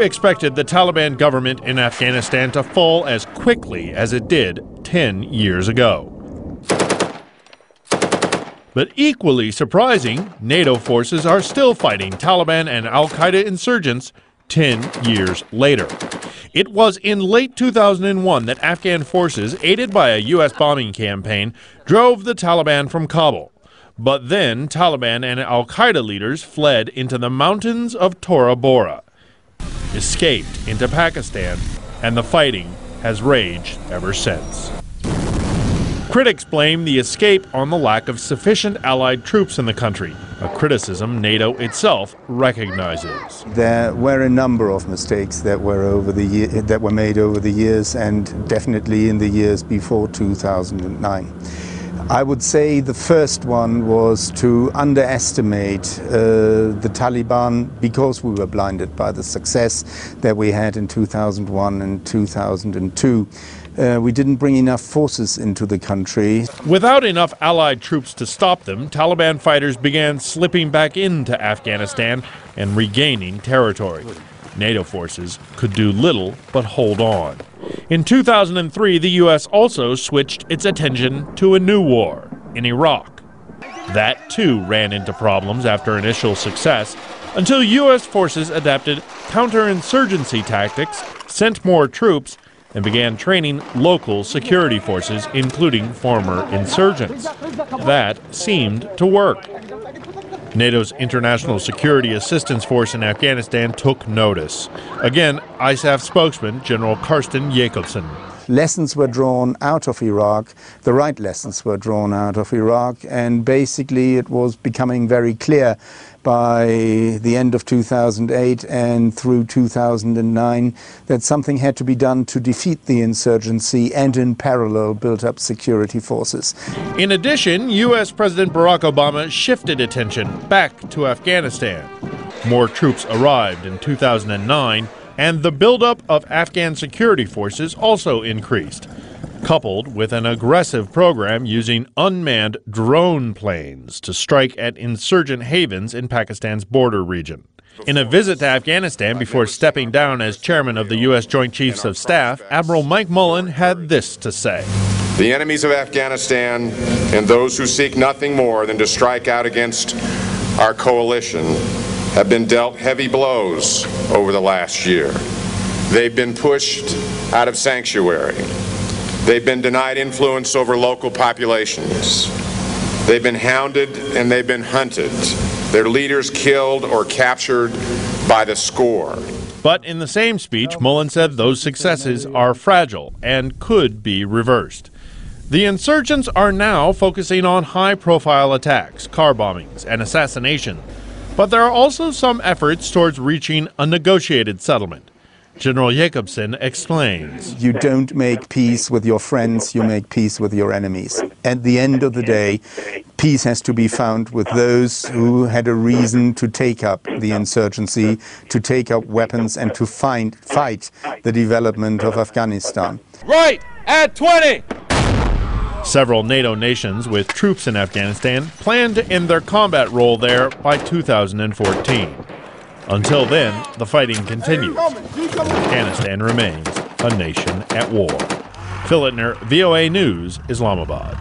expected the Taliban government in Afghanistan to fall as quickly as it did 10 years ago. But equally surprising, NATO forces are still fighting Taliban and al-Qaeda insurgents 10 years later. It was in late 2001 that Afghan forces, aided by a U.S. bombing campaign, drove the Taliban from Kabul. But then Taliban and al-Qaeda leaders fled into the mountains of Tora Bora, escaped into Pakistan, and the fighting has raged ever since. Critics blame the escape on the lack of sufficient Allied troops in the country, a criticism NATO itself recognizes. There were a number of mistakes that were made over the years, and definitely in the years before 2009. I would say the first one was to underestimate the Taliban because we were blinded by the success that we had in 2001 and 2002. We didn't bring enough forces into the country. Without enough Allied troops to stop them, Taliban fighters began slipping back into Afghanistan and regaining territory. NATO forces could do little but hold on. In 2003, the U.S. also switched its attention to a new war in Iraq. That, too, ran into problems after initial success until U.S. forces adapted counterinsurgency tactics, sent more troops, and began training local security forces, including former insurgents. That seemed to work. NATO's International Security Assistance Force in Afghanistan took notice. Again, ISAF spokesman General Carsten Jacobsen. Lessons were drawn out of Iraq, the right lessons were drawn out of Iraq, and basically it was becoming very clear by the end of 2008 and through 2009 that something had to be done to defeat the insurgency and in parallel build up security forces. In addition, U.S. President Barack Obama shifted attention back to Afghanistan. More troops arrived in 2009, and the buildup of Afghan security forces also increased, coupled with an aggressive program using unmanned drone planes to strike at insurgent havens in Pakistan's border region. In a visit to Afghanistan before stepping down as chairman of the U.S. Joint Chiefs of Staff, Admiral Mike Mullen had this to say. The enemies of Afghanistan and those who seek nothing more than to strike out against our coalition have been dealt heavy blows over the last year. They've been pushed out of sanctuary. They've been denied influence over local populations. They've been hounded and they've been hunted. Their leaders killed or captured by the score. But in the same speech, Mullen said those successes are fragile and could be reversed. The insurgents are now focusing on high-profile attacks, car bombings, and assassination. But there are also some efforts towards reaching a negotiated settlement. General Jacobsen explains. You don't make peace with your friends, you make peace with your enemies. At the end of the day, peace has to be found with those who had a reason to take up the insurgency, to take up weapons, and to fight the development of Afghanistan. Right at 20! Several NATO nations with troops in Afghanistan plan to end their combat role there by 2014. Until then, the fighting continues. Afghanistan remains a nation at war. Phil Ittner, VOA News, Islamabad.